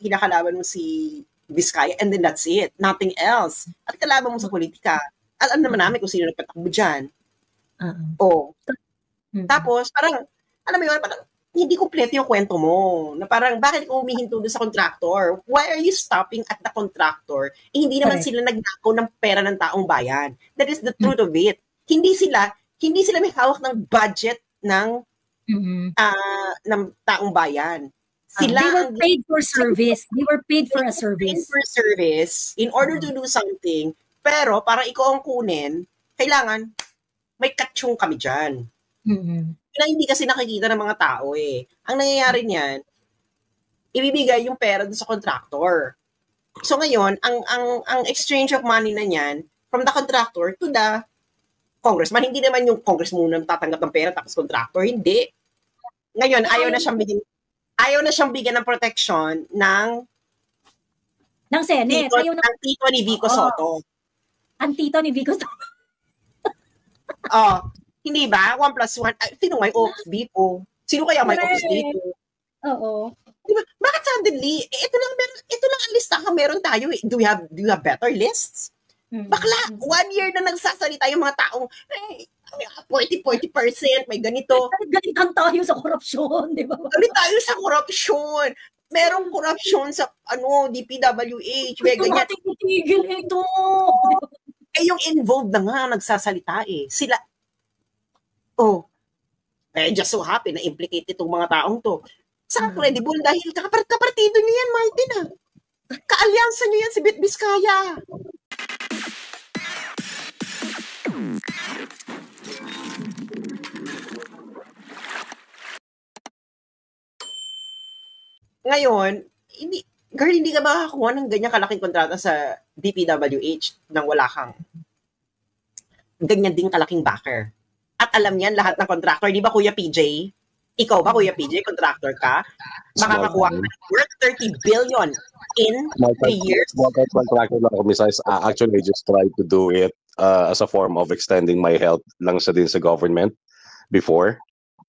hinakalaban mo si Vizcaya and then that's it. Nothing else. At kalaban mo sa politika. Alam naman namin kung sino nagpatakbo dyan. Tapos, parang, alam mo yun, parang, hindi kompleto yung kwento mo. Na parang, bakit ko humihinto doon sa contractor? Why are you stopping at the contractor? Hindi naman sila nagnakaw ng pera ng taong bayan. That is the truth of it. Hindi sila may hawak ng budget ng taong bayan. Sila they were paid for service. They were paid for a service. Paid for service in order to do something. Pero, para ikaw ang kunin, kailangan, may katsyong kami dyan. Na hindi kasi nakikita ng mga tao eh. Ang nangyayari niyan, ibibigay yung pera dun sa contractor. So ngayon, ang exchange of money na niyan, from the contractor to the congressman, hindi naman yung congressman na tatanggap ng pera tapos contractor, hindi. Ngayon, ayaw na siyang bigyan ng protection ng Senate. Ng tito ni Vico Soto. Ang tito ni Vico Soto. Hindi ba? 1+1. Sino may ops dito? Sino kaya may ops dito? Oo. Diba? Bakit suddenly? Ito lang ang listahan meron tayo. Do you have better lists? Bakla, 1 year na nagsasalita yung mga taong 40%, may ganito. Ganitang tayo sa korupsyon, di ba? Galit tayo sa korupsyon. Merong korupsyon sa DPWH. May ganyan. Tigil ito. Yung involved na nga nagsasalita Sila, just so happy na implicate itong mga taong to. Sa credible dahil kapartido niyo yan, Martin Kaalyansa niyo yan si Bit Vizcaya. Ngayon, hindi ka makakakuha ng ganyang kalaking kontrata sa DPWH nang wala kang ganyan ding kalaking backer. At alam niyan lahat ng contractor. Di ba, Kuya PJ? Ikaw ba, Kuya PJ? Contractor ka? Makakakuha ka worth 30 billion in 3 years? Contractor lang ako, besides, actually, I just tried to do it as a form of extending my help lang sa government before.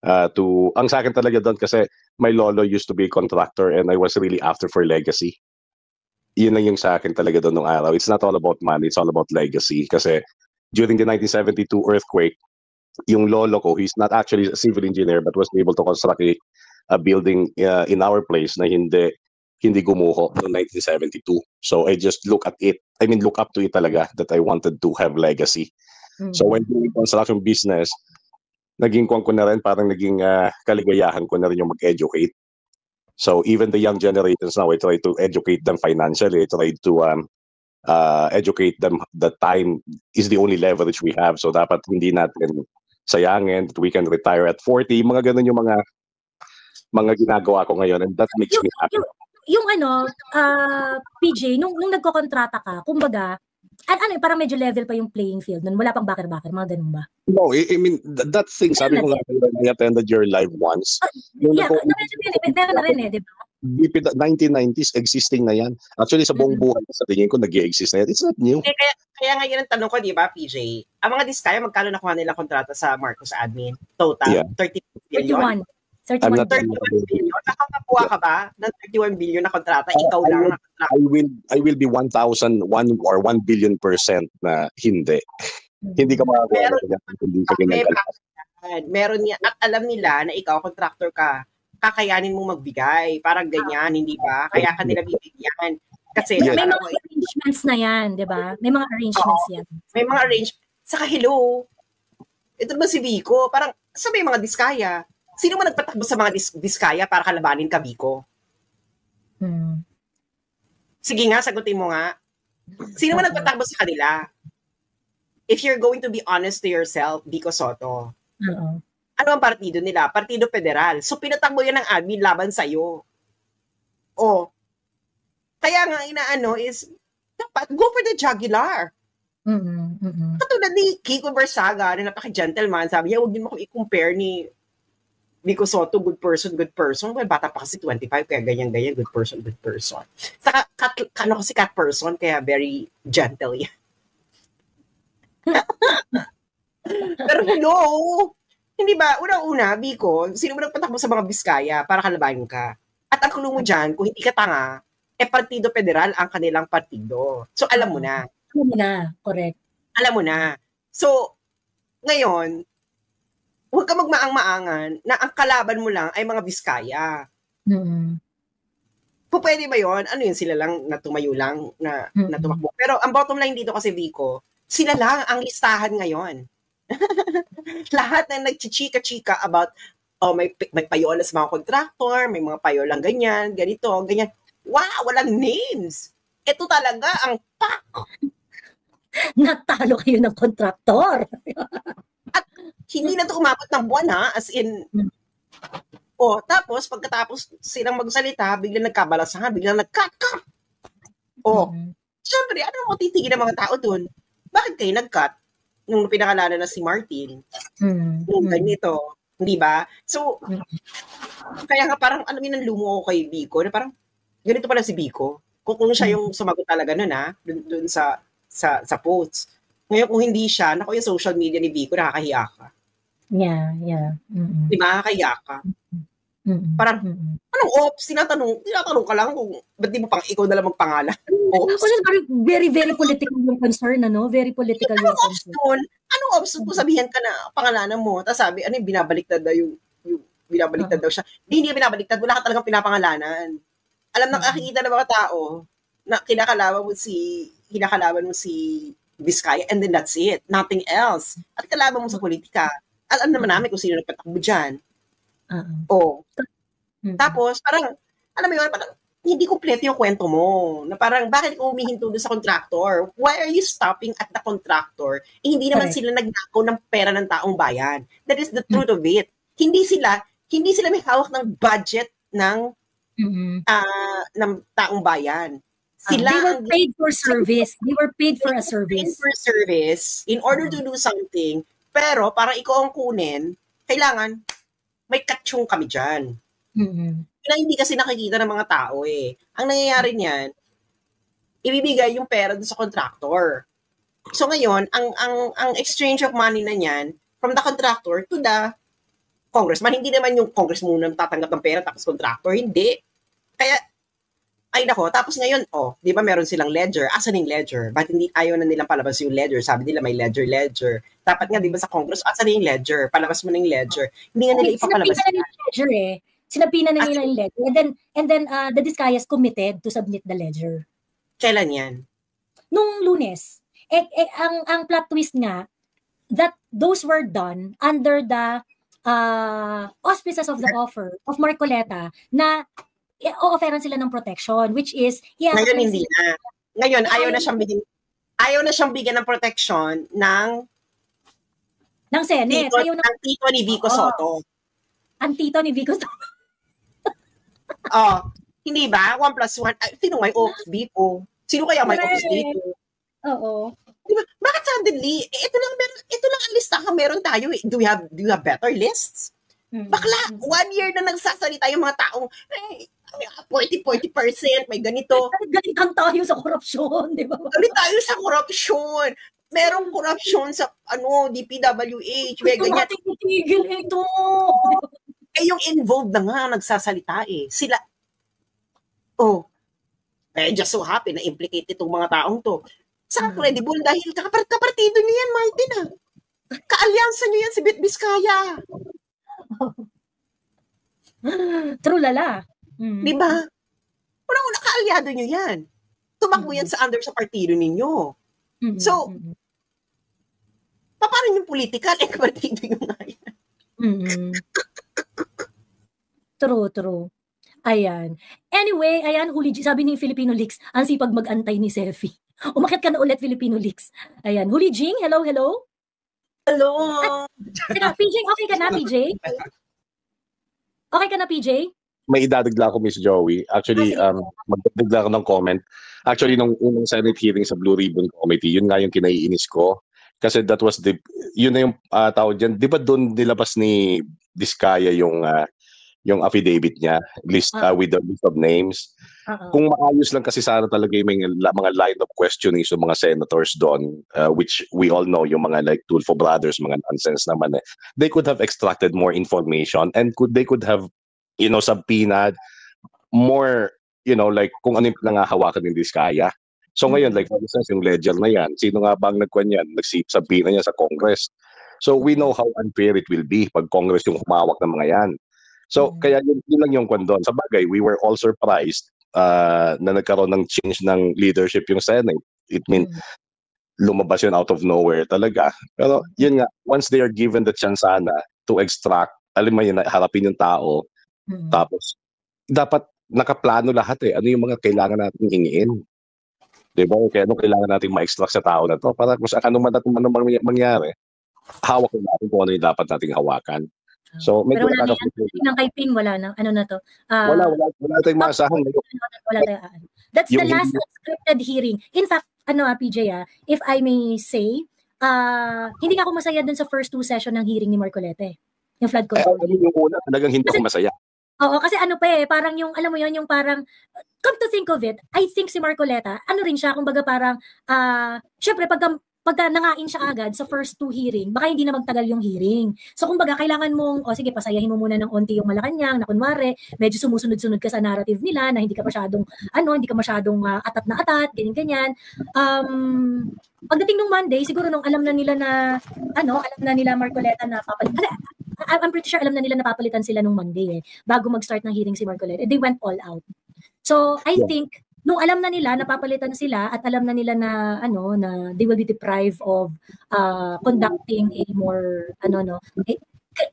Ang sa akin talaga doon kasi my lolo used to be a contractor and I was really after for legacy. Yun lang yung sa akin talaga doon nung araw. It's not all about money, it's all about legacy. Kasi during the 1972 earthquake, yung lolo ko, he's not actually a civil engineer but was able to construct a building in our place na hindi gumuho noong 1972. So I just look up to it talaga that I wanted to have legacy. So when doing construction business, naging ko na rin, parang naging kaligayahan ko na rin yung mag-educate. So even the young generations now, I try to educate them financially. I try to educate them that time is the only leverage we have. So dapat hindi natin sayangin, that we can retire at 40. Mga ganun yung mga ginagawa ko ngayon and that makes me happy. Yung PJ, nung nagko-kontrata ka, kumbaga, parang medyo level pa yung playing field nun. Wala pang backer-backer, mga ganun ba? No, I mean, that thing, sabi ko nga, I attended your live once. Meron na rin di ba? 1990s, existing na yan. Actually, sa buong buhay, sa tingin ko, nag-i-exist na yan. It's not new. Kaya nga yun ang tanong ko, di ba, PJ? Ang mga Vizcaya, magkano nakuha nila kontrata sa Marcos Admin? Total? 30 billion? 31 billion. Nakakakuha ka ba ng 31 billion na kontrata? Ikaw lang na kontrata. I will be 1,001 or 1 billion % na hindi. Hindi ka makakuha. Meron yan. At alam nila na ikaw, contractor ka, kakayanin mong magbigay. Parang ganyan, hindi ba? Kaya ka nila bibigyan. Kasi may mga arrangements na yan, di ba? May mga arrangements yan. May mga arrangements. Saka hello, ito ba si Vico? Parang, may mga Vizcaya. Sino man nagpatakbo sa mga Vizcaya para kalabanin ka, Vico? Sige nga, sagutin mo nga. Sino man nagpatakbo sa kanila? If you're going to be honest to yourself, Vico Soto, ano ang partido nila? Partido Federal. So, pinatakbo yan ng admin laban sa'yo. Kaya nga, inaano is, dapat, go for the jugular. Katulad ni Kiko Barsaga, na napaka-gentleman, sabi niya, huwag din mo i-compare ni Vico Soto, good person. Well, bata pa kasi 25, kaya ganyan, good person. Saka, kasi cat person, kaya very gentle yan. Pero no, hindi ba, unang-una, Vico, sino mo nagpatakbo sa mga Vizcaya para kalabanin ka? At ang clue mo dyan, kung hindi ka tanga, Partido Federal ang kanilang partido. So, alam mo na. Alam mo na, correct. Alam mo na. So, ngayon, huwag ka magmaang-maangan na ang kalaban mo lang ay mga Biskaya. Pwede ba yun? Ano yun, sila lang na tumayo lang, na tumakbo. Pero ang bottom line dito kasi, Vico, sila lang ang listahan ngayon. Lahat na nagchichika-chika about, may payola sa mga kontraktor, may mga payolang ganyan, ganito, ganyan. Wow, walang names. Ito talaga ang pak. Natalo kayo ng kontraktor. At hindi na ito umabot ng buwan, ha? As in, tapos pagkatapos silang magsalita, biglang nagkabalasahan, biglang nag-cut. Siyempre, ano mo titigil ng mga tao dun? Bakit kayo nag-cut? Nung pinakalala na si Martin. Nung ganito. Hindi ba? So, kaya nga parang, alam yun, lumuo kay Vico, na parang, ganito pala si Vico. Kung siya yung sumagot talaga nun, ha? Dun sa posts. Ngayon, kung hindi siya, naku, yung social media ni Vico, nakakahiya ka. Yeah. Di ba? Nakakahiya ka. Parang, anong ops? Tinatanong ka lang kung ba't di mo pang ikaw na lang magpangalan? Ops? Very, very political yung concern, ano? Very political yung concern. Anong ops? Kung sabihan ka na pangalanan mo, tapos sabi, ano yung binabaliktad daw yung binabaliktad daw siya. Hindi binabaliktad, wala ka talagang pinapangalanan. Alam na nakikita ng mga tao na kinakalaban mo si Vizcaya, and then that's it. Nothing else. At kalaban mo sa politika. Alam naman namin kung sino nagpatakbo dyan. Tapos, parang, alam mo yun, parang, hindi kompleto yung kwento mo. Na parang, bakit ko humihinto doon sa contractor? Why are you stopping at the contractor? Hindi naman sila nagnakaw ng pera ng taong bayan. That is the truth of it. Hindi sila may hawak ng budget ng taong bayan. They were paid for service. They were paid for a service. Paid for service in order to do something. Pero, para ikaw ang kunin, kailangan may katsyong kami dyan. Na hindi kasi nakikita ng mga tao eh. Ang nangyayari niyan, ibibigay yung pera dun sa contractor. So ngayon, ang exchange of money na niyan, from the contractor to the congressman, hindi naman yung congressman muna tatanggap ng pera tapos contractor, hindi. Kaya, ay nako, tapos ngayon, di ba meron silang ledger? Asan yung ledger? Ba't hindi ayaw na nilang palabas yung ledger? Sabi nila may ledger. Dapat nga, di ba sa Congress, asan yung ledger? Palabas mo na yung ledger. Hindi nga nila ipapalabas. Sinabi na yung ledger eh. Sinabi na nila yung ledger. And then the Vizcayas committed to submit the ledger. Kailan yan? Nung Lunes. Ang plot twist nga, that those were done under the auspices of the offer of Marcoleta na o-offeran sila ng protection, which is ngayon hindi na. Ngayon ayaw na siyang bigyan ng protection ng Senate. Ng tito ni Vico Soto. Ang tito ni Vico Soto. Hindi ba? 1+1. Sino may ops Vico? Sino kaya may ops dito? Oo. Diba? Bakit suddenly? Ito lang ang listahan meron tayo. Do you have better lists? Bakla, 1 year na nagsasalita yung mga taong 40%, may ganito. Ganitang tayo sa korupsyon, di ba? Galit tayo sa korupsyon. Merong korupsyon sa DPWH, may ganyan. Ito natin itigil ito. Yung involved na nga nagsasalita Sila, just so happy na implicate itong mga taong to. Sa credible dahil kapartido niyo yan, Martin Kaalyansa niyo yan si Bit Vizcaya. True lala. Di ba? Unang-una kaalyado nyo yan. Tumakbo yan sa partido ninyo. So, paano yung political? Partido nyo nga yan. True. Ayan. Anyway, Huli G, sabi ni Filipino Leaks, ang sipag mag-antay ni Sefi. Umakit ka na ulit, Filipino Leaks. Ayan. Huli Jing, hello. Hello. PJ, okay ka na, PJ? Okay ka na, PJ? May idadagla ako, Miss Joey. Actually, magdadagla ako ng comment. Actually, nung unang Senate hearing sa Blue Ribbon Committee, yun nga yung kinaiinis ko. Kasi that was yun na yung tawag dyan. Di ba doon nilabas ni Vizcaya yung affidavit niya, list with the list of names. Kung maayos lang kasi sana talaga yung mga line of questioning sa mga senators doon, which we all know, yung mga like Tulfo Brothers, mga nonsense naman They could have extracted more information and they could have subpoenaed more, like kung ano yung pinangahawakan ng Diskaya. So ngayon, like for instance, yung ledger na yan, sino nga bang nagkuhan yan? Nagsabi na niya sa Congress. So we know how unfair it will be pag Congress yung humawak ng mga yan. So kaya yun lang yung kwan doon. Sa bagay, we were all surprised na nagkaroon ng change ng leadership yung Senate. It means lumabas yun out of nowhere talaga. Pero yun nga, once they are given the chance sana to extract, alam mo yun, harapin yung tao, tapos dapat nakaplano lahat ano yung mga kailangan natin hingiin. Diba? Kaya ano kailangan natin ma-extract sa tao na to para kung ano man mangyari, hawak natin kung ano yung dapat nating hawakan. So, pero wala ng kay Ping, wala na. Ano na to? Wala tayong maasahan. Wala tayong That's the last unscripted hearing. In fact, PJ, if I may say, hindi ako masaya dun sa first 2 session ng hearing ni Marcoleta. Yung flood control. Yung una, talagang hindi ako masaya. Oo, kasi parang yung, alam mo yun, yung parang, come to think of it, I think si Marcoleta, rin siya, kumbaga parang, syempre, pagka nangain siya agad sa first 2 hearing, baka hindi na magtagal yung hearing. So, kumbaga, kailangan mong, sige, pasayahin mo muna ng onti yung Malacanang, na kunwari, medyo sumusunod-sunod ka sa narrative nila, na hindi ka masyadong, atat na atat, ganyan-ganyan. Pagdating ng Monday, siguro nung alam na nila Marcoleta na papalitan, I'm pretty sure alam na nila napapalitan sila nung Monday bago mag-start ng hearing si Marcoleta. They went all out. So, I think, nung alam na nila, napapalitan sila at alam na nila na, na they will be deprived of conducting a more,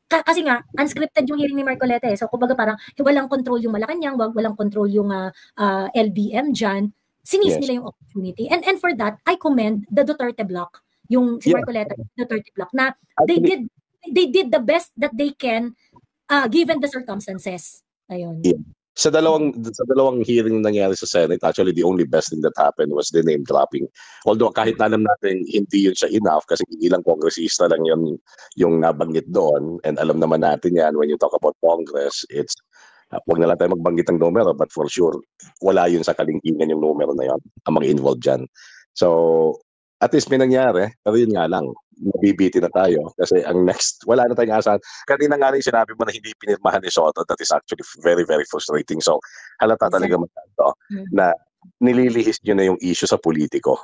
kasi nga, unscripted yung hearing ni Marcoleta So, kumbaga parang, walang control yung Malacanang, walang control yung LBM dyan. Sinis nila yung opportunity. And for that, I commend the Duterte block, yung si Marcoleta, Duterte block, na they did the best that they can given the circumstances. Ayun. Yeah. Sa dalawang hearing nangyari sa Senate, actually the only best thing that happened was the name dropping. Although kahit na alam natin hindi yun siya enough kasi ilang kongresista lang yun yung nabanggit doon, and alam naman natin yan when you talk about Congress, it's wag na lang tayo magbanggit ng numero, but for sure wala yun sa kalingkingan yung numero na yun ang mga involved dyan. So at least may nangyari, pero yun nga lang, mabibiti na tayo kasi ang next, wala na tayong asahan. Kanina nga rin sinabi mo na hindi pinirmahan ni Soto, that is actually very, very frustrating. So, halata talaga masyado na nililihis nyo na yung issue sa politiko,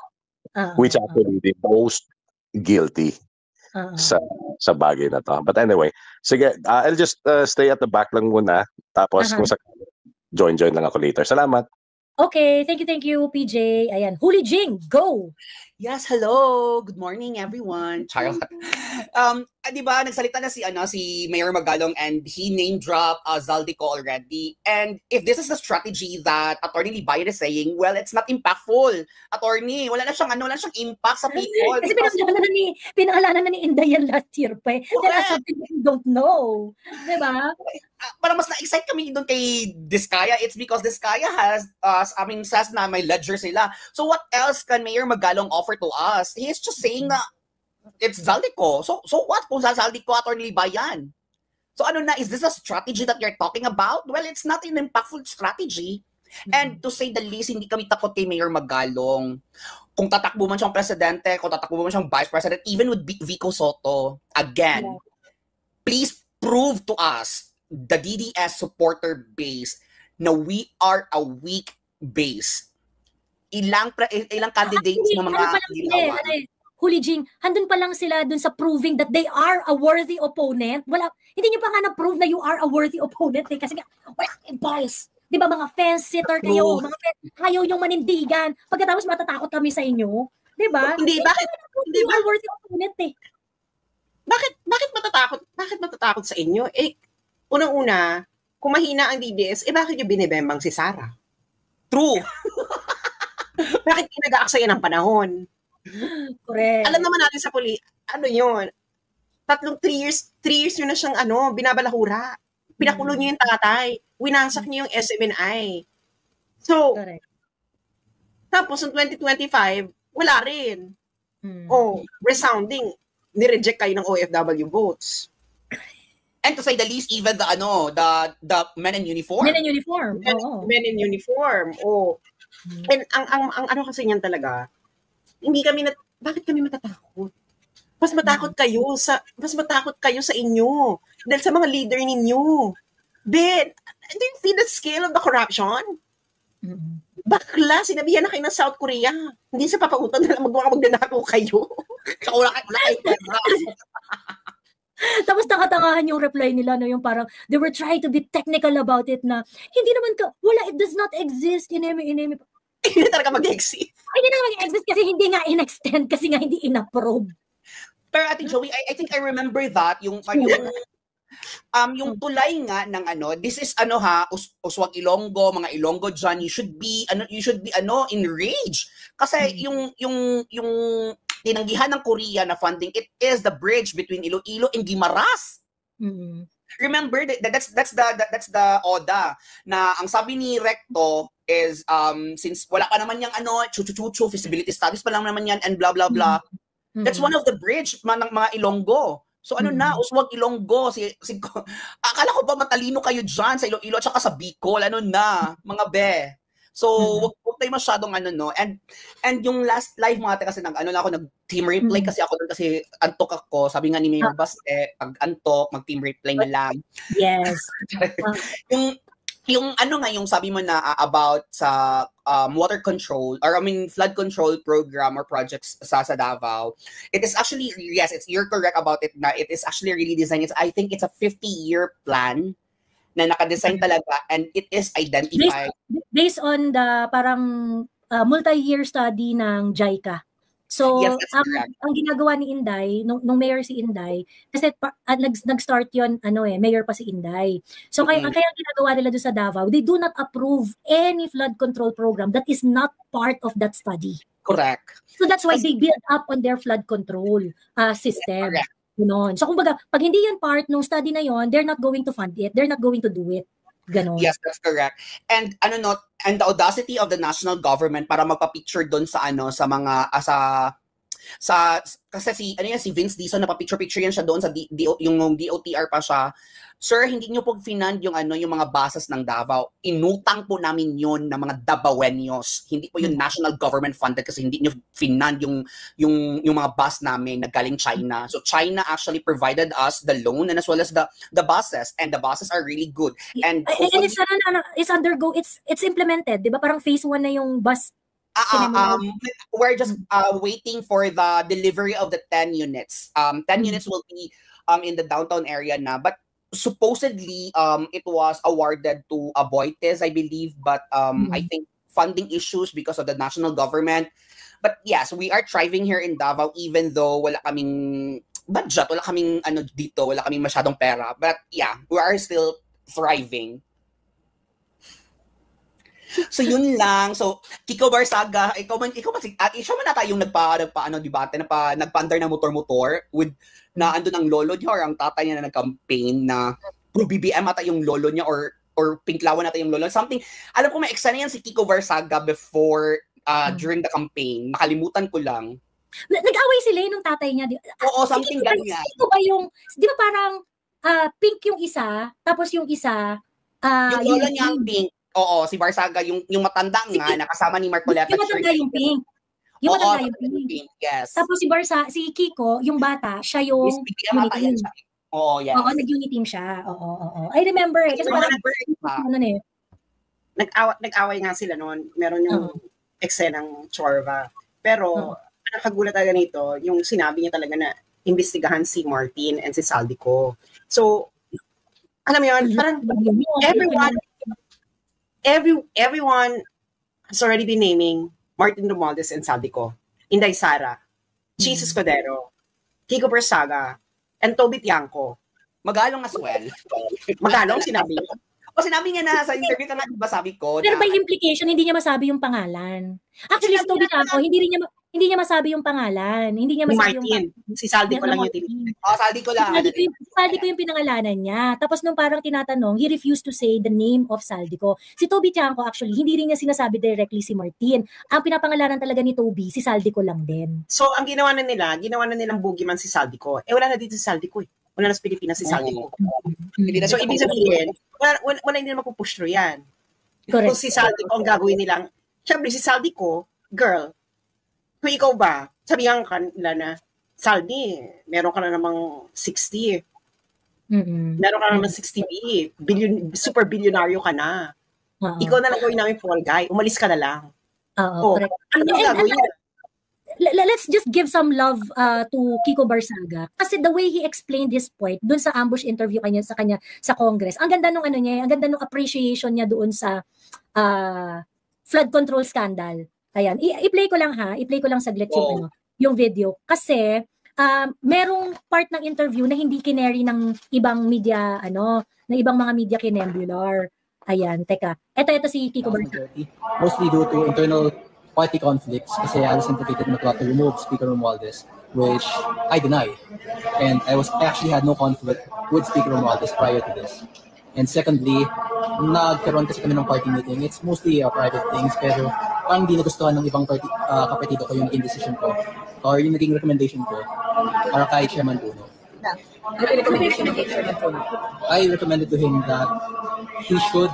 which actually the most guilty sa bagay na to. But anyway, sige, I'll just stay at the back lang muna, tapos kung sakali, join lang ako later. Salamat. Okay, thank you, PJ. Ayan, Huli Jing, go! Yes, hello. Good morning, everyone. Charlotte. Di ba, nagsalita na si Mayor Magalong and he name-dropped Zaldico already. And if this is the strategy that Attorney Libayan is saying, well, it's not impactful. Attorney, wala na siyang impact sa people. Kasi pinangalanan na ni Inday yan last year pa. That's something that you don't know. Di ba? Parang mas na-excite kami doon kay Diskaya. It's because Diskaya says na may ledger sila. So what else can Mayor Magalong offer to us? He is just saying na it's Zaldico. So what kung sa Zaldico Attorney Libayan? So is this a strategy that you're talking about? Well, it's not an impactful strategy. And to say the least, hindi kami takot kay Mayor Magalong. Kung tatakbo man siyang presidente, kung tatakbo man siyang vice president, even with Vico Soto, again, please prove to us, the DDS supporter base, na we are a weak base. Ilang candidates ng mga Huli Jing, handun pa lang sila dun sa proving that they are a worthy opponent. Hindi nyo pa nga na-prove na you are a worthy opponent kasi nga, boys, di ba mga fence-sitter kayo, mga ayaw yung manindigan, pagkatapos matatakot kami sa inyo, di ba? Hindi, bakit? Hindi ba worthy opponent Bakit matatakot sa inyo? Unang-una, kung mahina ang DDS, bakit yung binibembang si Sara? True. Bakit pinag-aaksaya ng panahon? Correct. Alam naman natin sa yun? 3 years yun na siyang binabalahura. Pinakulo niyo yung tatay. Winansak niyo yung SMNI. So, correct. Tapos, in 2025, wala rin. Resounding. Nireject kayo ng OFW votes. And to say the least, even the men in uniform. Men in uniform. Men in uniform. And ang kasi niyan talaga, bakit kami matatakot? Mas matakot kayo sa inyo dahil sa mga leader ninyo. Ben, do you feel the scale of the corruption? Mm-hmm. Bakla, sinabihan na kayo ng South Korea. Hindi sa papautan na lang magnanakaw kayo. Wala kayo pera. Tapos nakatangahan yung reply nila, no, yung parang, they were trying to be technical about it na, hindi naman wala, it does not exist, ineme. Hindi talaga mag-exist. Hindi na mag-exist kasi hindi nga in-extend, kasi nga hindi in-approve. Pero Ate Joey, I think I remember that, yung tulay nga ng this is Uswag Ilonggo, mga Ilonggo dyan, you should be enraged. Kasi yung tinanggihan ng Korea na funding, it is the bridge between Iloilo and Guimaras. Mm-hmm. Remember that's the ODA na ang sabi ni Recto is since wala pa naman yang chuchu feasibility studies pa lang naman yan and blah blah blah. Mm-hmm. That's one of the bridge ng mga Ilonggo. So Uswag Ilonggo, akala ko ba matalino kayo dyan sa Iloilo at saka sa Bicol, mga be. So, wag tayo masyadong and yung last live mo ate kasi nag-team replay kasi ako doon kasi antok ako. Sabi nga ni Mayor Baste, pag antok, mag-team replay na lang. Yes. yung yung sabi mo na about sa water control or flood control program or projects sa Davao, it is actually, yes, you're correct about it na it is actually really designed. I think it's a 50-year plan na naka-design talaga and it is identified. Based on the parang multi-year study ng JICA. So, yes, ang ginagawa ni Inday, nung mayor si Inday, kasi nag-start yun, mayor pa si Inday. So, kaya ginagawa nila doon sa Davao, they do not approve any flood control program that is not part of that study. Correct. So, that's why they build up on their flood control system. Correct. Ganon. So, kumbaga, pag hindi yan part ng study na yon, they're not going to fund it. They're not going to do it. Ganon. Yes, that's correct. And and the audacity of the national government para magpa-picture doon sa mga kasi si Vince Dizon napapicture yan siya doon sa yung DOTR pa siya. Sir, hindi niyo po finand yung mga bases ng Davao. Inutang po namin yun ng mga Davaoenos. Hindi po yung national government funded kasi hindi niyo finand yung mga bus namin na galing China. So China actually provided us the loan and as well as the buses, and the buses are really good. And it's implemented, 'di ba? Parang phase 1 na yung bus. We're just waiting for the delivery of the 10 units. 10 units will be in the downtown area na, but supposedly it was awarded to Aboitiz, I believe, but I think funding issues because of the national government. But yes, we are thriving here in Davao even though wala kaming budget, wala kaming dito, wala kaming masyadong pera. But yeah, we are still thriving. So yun lang. So Kiko Barsaga, ikaw man siya man ata yung debate nagpa-under na motor with na ando ng lolo niya or ang tatay niya na nag-campaign na pro BBM ata yung lolo niya or Pinklawan ata yung lolo. Something, alam ko may eksena yan si Kiko Barsaga before during the campaign. Nakalimutan ko lang. Nag-away sila nung tatay niya. Oo, something ganyan. Ito ba yung, di ba parang pink yung isa, tapos yung isa yung lolo niya ang pink. Oo, si Barsaga, yung matanda nga, nakasama ni Marcoleta. Yung matanda yung pink. Yung matanda yung pink. Yes. Tapos si Kiko, yung bata, siya yung unity team. Oo, yes. Oo, nag-unity team siya. Oo. I remember eh. Kasi parang, nag-away nga sila noon. Meron yung eksenang Chorva. Pero, nakagulat talaga nito, yung sinabi niya talaga na imbestigahan si Martin and si Saldico. So, alam mo yun, parang everyone has already been naming Martin Romualdez and Saldico, Inday Sara, Jesus Cordero, Kiko Barsaga, and Toby Tiangco. Magalong as well. Magalong, sinabi niya. O sinabi niya na sa interview ka nga, diba sabi ko? Pero by implication, hindi niya masabi yung pangalan. Actually, si Toby Tiangco, hindi niya masabi yung pangalan. Hindi niya masabi Martin. Si Saldico lang yung tinitip. Saldico lang. Saldico yung pinangalanan niya. Tapos nung parang tinatanong, he refused to say the name of Saldico. Si Toby Tiangco actually, hindi rin niya sinasabi directly si Martin. Ang pinapangalanan talaga ni Toby, si Saldico lang din. So, ang ginawa na nilang boogeyman si Saldico. Wala na dito si Saldico eh. Wala na sa Pilipinas si Saldico. So, ibig sabihin, wala hindi na mapupush through yan. Correct. Kung si Saldico ang gagawin nilang, syempre si Saldico, girl, kung ikaw ba, sabihan ka nila na, Saldi, meron ka na namang 60. Meron ka naman 60 billion, super bilyonaryo ka na. Ikaw na lang gawin namin fall guy. Umalis ka na lang. Correct. Ano gagawin niya? Let's just give some love to Kiko Barsaga kasi the way he explained his point dun sa ambush interview sa kanya sa Congress. Ang ganda nung ang ganda nung appreciation niya doon sa flood control scandal. Ayan, i-play ko lang saglit yung video kasi merong part ng interview na hindi kinary ng ibang media ng ibang mga media kinembular. Ayan, teka. Ito si Kiko Barsaga. Mostly due to internal party conflicts kasi I was implicated in the plot to remove Speaker Romualdez, which I deny. And I actually had no conflict with Speaker Romualdez prior to this. And secondly, nagkaroon kasi kami ng party meeting. It's mostly private things, pero parang hindi nagustuhan ng ibang kapartido ko yung naging decision ko or yung naging recommendation ko para kay Chairman Bruno. I recommended to him that he should,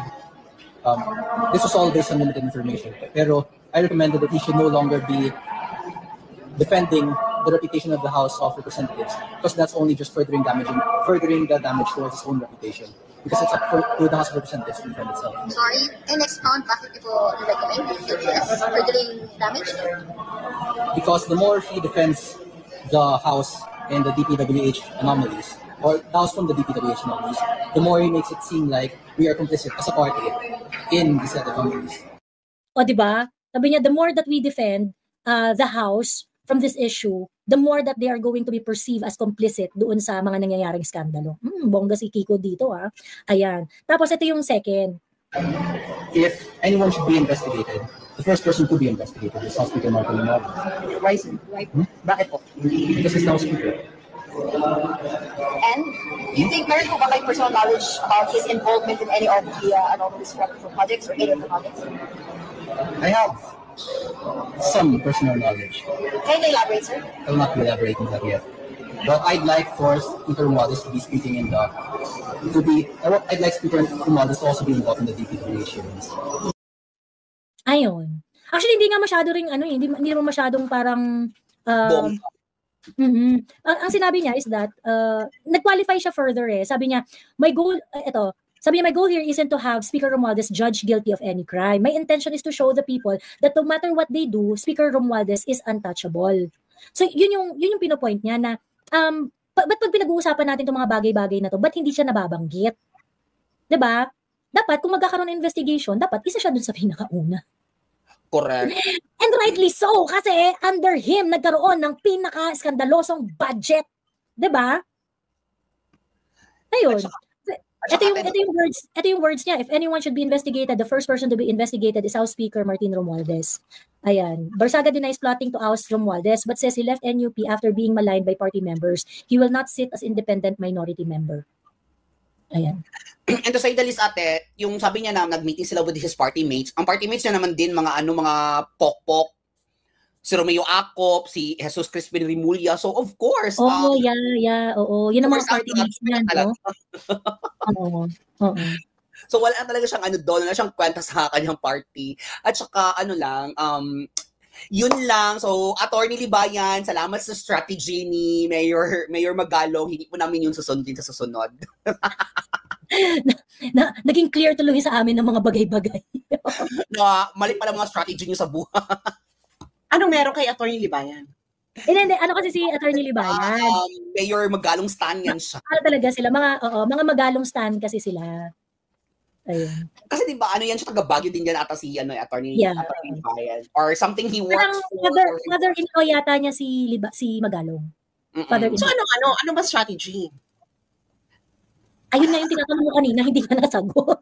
this was all based on limited information, pero I recommended that he should no longer be defending the reputation of the House of Representatives because that's only just furthering the damage towards his own reputation because it's up to the House of Representatives to defend itself. Sorry, and expound bakit ito recommend furthering damage? Because the more he defends the House and the DPWH anomalies, or the House from the DPWH anomalies, the more he makes it seem like we are complicit as a party in these anomalies. O diba? Sabi niya, the more that we defend the House from this issue, the more that they are going to be perceived as complicit doon sa mga nangyayaring skandalo. Bongga si Kiko dito Ayan. Tapos ito yung second. If anyone should be investigated, the first person to be investigated is House Speaker Marco Leonardo. Why? Bakit po? Because he's now Speaker. And you think meron po ba kayo personal knowledge about his involvement in any of the anomalous projects or any of the projects? I have some personal knowledge. Can you elaborate, sir? I will not be elaborating that yet. But I'd like for Speaker Romualdez to be speaking I'd like Speaker Romualdez to also be involved in the DPWH hearings. Ayun. Actually, hindi nga masyado ring hindi naman masyadong parang ang sinabi niya is that nag-qualify siya further Sabi niya, my goal here isn't to have Speaker Romualdez judged guilty of any crime. My intention is to show the people that no matter what they do, Speaker Romualdez is untouchable. So yun yung pinopoint niya na ba't pag pinag-uusapan natin itong mga bagay-bagay na to, ba't hindi siya nababanggit? 'Di ba? Dapat kung magkakaroon ng investigation, dapat isa siya dun sa pinakauna. Correct. And rightly so kasi under him nagkaroon ng pinaka-skandalosong budget. 'Di ba? Ayun. Ito yung words niya. If anyone should be investigated, the first person to be investigated is House Speaker Martin Romualdez. Ayan. Barsaga denies plotting to oust Romualdez but says he left NUP after being maligned by party members. He will not sit as independent minority member. Ayan. And to say the least, ate, yung sabi niya na nag-meeting sila with his party mates. Ang party mates niya naman din mga pokpok. Si Romeo Acop, si Jesus Crispin Rimulya. So, of course. Oo. Yun ang mga party mates niya, no? Oo. So, wala talaga siyang doon. Wala siyang kwenta sa kanyang party. At saka, yun lang. So, Attorney Libayan, salamat sa strategy ni Mayor Magalong. Hindi po namin yun susundin sa susunod. Naging clear tuloy sa amin ng mga bagay-bagay. Mali pala mga strategy niyo sa buhay. Anong meron kay Attorney Libayan? Hindi. Ano kasi si Attorney Libayan? Mayor Magalong stan yan siya. Talaga sila. Mga Magalong stan kasi sila. Ayun. Kasi diba, yan siya, taga-Baguio din yan ata si Attorney Libayan. Or something he works for. Father-in-law yata niya si Magalong. So ano ba strategy? Ayun na yung tinatanong mo kanina, hindi ka nasagot.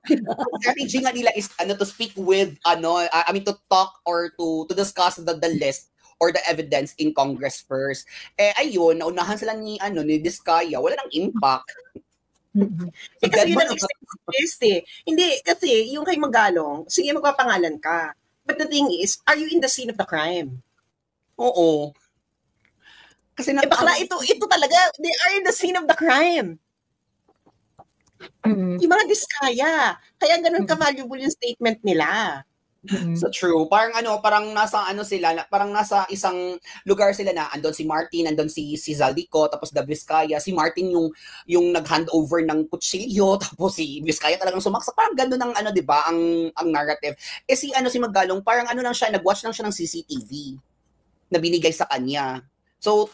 Strategy nga nila is to speak with to talk or to discuss the list or the evidence in Congress first. Ayun, naunahan sila ni Diskaya, wala nang impact. Kasi yun ang list Hindi, kasi yung kay Magalong, sige magpapangalan ka. But the thing is, are you in the scene of the crime? Oo. Kasi bakla ito talaga, they are in the scene of the crime. Yung mga Diskaya. Kaya ganun ka-valuable yung statement nila. So true. Parang nasa sila, parang nasa isang lugar sila na andon si Martin, andon si Zaldico, tapos the Vizcaya. Si Martin yung nag-handover ng kutsilyo, tapos si Vizcaya talagang sumaksak. Parang gano'n ang 'di ba, ang narrative. Si Magalong, parang lang siya, nag-watch lang siya ng CCTV na binigay sa kanya. So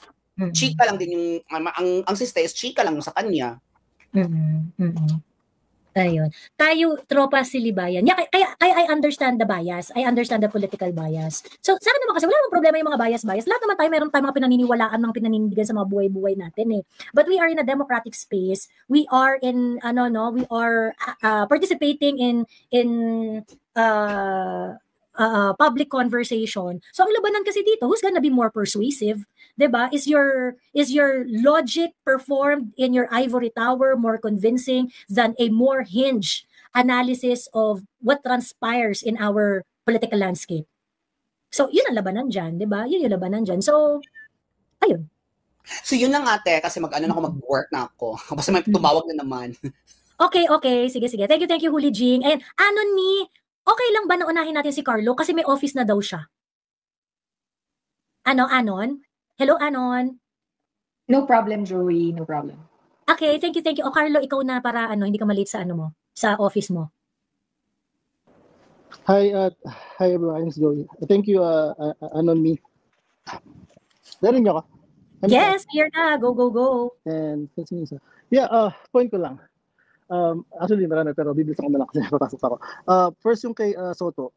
chika lang din yung ang si Stes, chika lang sa kanya. Ayun. Tayo, tropa Silibayan. Kaya I understand the bias. I understand the political bias. So, sa akin naman kasi, wala namang problema yung mga bias. Lahat naman tayo, meron tayong mga pinaniniwalaan ng pinanindigan sa mga buhay-buhay natin eh. But we are in a democratic space. We are in, we are participating in public conversation. So, ang labanan kasi dito, who's gonna be more persuasive? Diba? Is your logic performed in your ivory tower more convincing than a more hinged analysis of what transpires in our political landscape? So, yun ang labanan dyan, diba? Yun yung labanan dyan. So, ayun. So, yun lang ate, kasi mag-work na ako. Kasi may tumawag na naman. Okay. Sige. Thank you, Huli Jing. And Anon ni, okay lang ba na unahin natin si Carlo? Kasi may office na daw siya. Anon? Hello, Anon. No problem, Joey. No problem. Okay, thank you. O Carlo, ikaw na para hindi ka malate sa sa office mo. Hi everyone. It's Joey. Thank you, Anon me. Darin niyo ako? Yes, here na. Go. And yeah, point ko lang. Actually, marami, pero bibilis ako na lang kasi papasok ako. First yung kay Soto,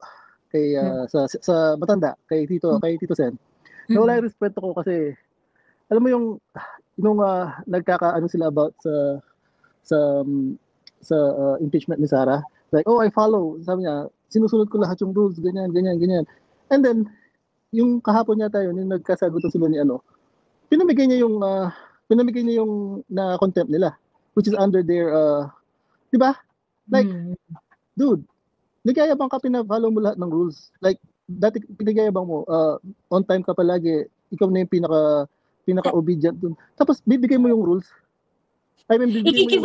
kay sa matanda, kay Tito Sen. Wala yung respeto ko kasi alam mo yung nagkakaano sila about sa impeachment ni Sara, like I follow, sabi niya sinusunod ko lahat yung rules, ganyan. And then yung kahapon yata yun, yung nagkasagutan sila ni pinamigay niya yung na contempt nila, which is under their di ba, like dude, nagayabang ka, pina-follow mo lahat ng rules, like dati pinagayabang mo, on time ka palagi, ikaw na yung pinaka-obedient dun. Tapos bibigay mo yung rules. I mean, i-give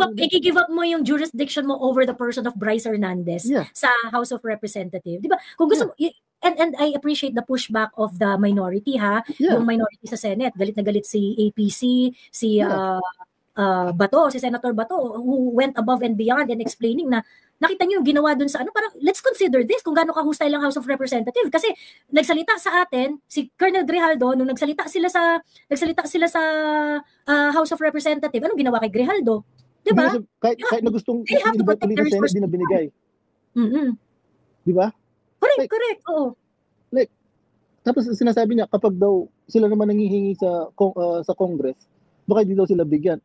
up mo yung jurisdiction mo over the person of Bryce Hernandez sa House of Representatives. Di ba? Kung gusto mo, and I appreciate the pushback of the minority yung minority sa Senate. Galit na galit si APC, si Bato, si Senator Bato, who went above and beyond in explaining na nakita niyo yung ginawa dun sa parang let's consider this kung gaano kahustay lang House of Representatives, kasi nagsalita sa atin si Colonel Grijaldo nung nagsalita sila sa House of Representatives. Anong ginawa kay Grijaldo? Di ba? Kahit na gustong i-invite ulit sa Senate, di na binigay. Di ba? Correct. Oo. Like, tapos sinasabi niya kapag daw sila naman nangihingi sa Congress, baka hindi daw sila bigyan.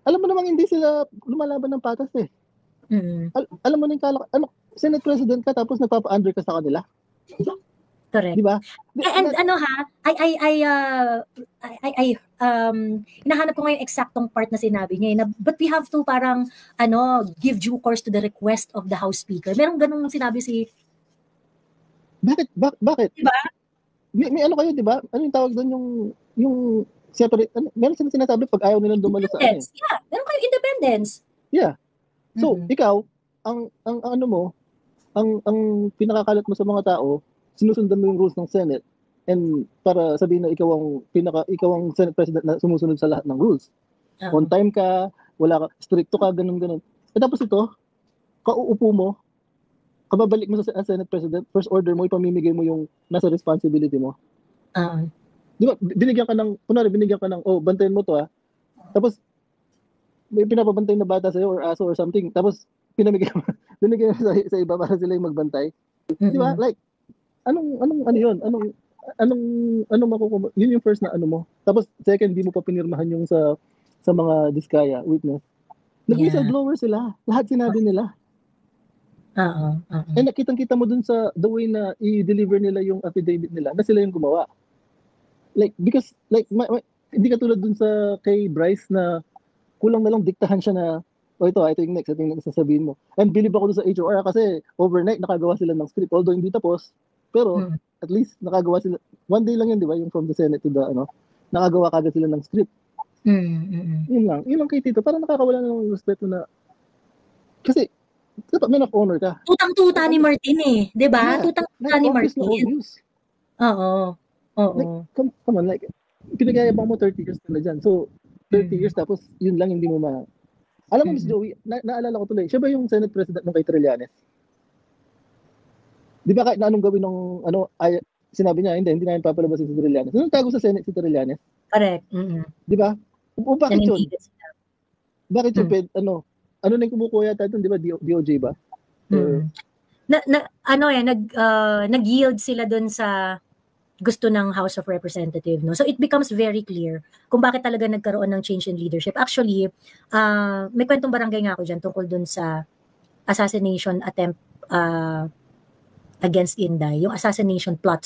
Alam mo namang hindi sila lumalaban ng patas eh. Alam mo na yung Senate President ka tapos nagpapa-under ka sa kanila. Correct. Diba? And hinahanap ko ngayon eksaktong part na sinabi niya, but we have to parang give due course to the request of the House Speaker. Merong ganung sinabi si Bakit? Diba? May kayo, diba? Ano yung tawag doon, yung separate, meron silang sinasabi pag ayaw nilang dumalo sa Yeah, meron kayo independence. Yeah. So, ikaw, ang pinakakalat mo sa mga tao, sinusundan mo yung rules ng Senate, and para sabihin na ikaw ang Senate President na sumusunod sa lahat ng rules. On time ka, wala ka, stricto ka, ganun. Tapos ito, kauupo mo, kababalik mo sa Senate President, first order mo, ipamimigay mo yung nasa responsibility mo. Di ba, binigyan ka ng, bantayan mo to Tapos, may pinapabantay na bata sa'yo or aso or something. Tapos, binigyan mo sa iba para sila yung magbantay. Di ba? Like, anong yun? Anong makukuha? Yun yung first na mo. Tapos, second, di mo pa pinirmahan yung sa mga Diskaya witness. Nag-whistleblower sila. Lahat sinabi nila. And nakitang-kita mo dun sa the way na i-deliver nila yung affidavit nila na sila yung gumawa. Like, because, like, hindi katulad dun sa kay Bryce na kulang na lang diktahan siya na, ito yung next sasabihin mo. And believe ako dun sa HOR kasi overnight nakagawa sila ng script. Although hindi tapos, pero at least nakagawa sila. One day lang yun, di ba? Yung from the Senate to the, nakagawa kagad sila ng script. Yun lang kay Tito. Parang nakakawala ng respeto na, kasi, dapat man of honor ka. Tutang-tuta ni Martin eh, 'di ba? Yeah, Tutang-tuta like ni obvious na Martin. obvious. Oo. Oo. Like, come on, like, pinagayabang mo 30 years na dyan. So, 30 years tapos yun lang hindi mo Alam mo, Miss Joey, naalala ko tuloy, siya ba yung Senate President ng kay Trillanes? Di ba kahit na anong gawin ng, sinabi niya, hindi na yung papalabasin si Trillanes. Anong tago sa Senate si Trillanes? Correct. Di ba? O bakit yun? Bakit yun? Ano na yung kumukuha yata ito, di ba? DOJ ba? Nag-yield sila dun sa gusto ng House of Representatives, no? So it becomes very clear kung bakit talaga nagkaroon ng change in leadership. Actually, may kwentong barangay nga ako dyan tungkol dun sa assassination attempt against Inday, yung assassination plot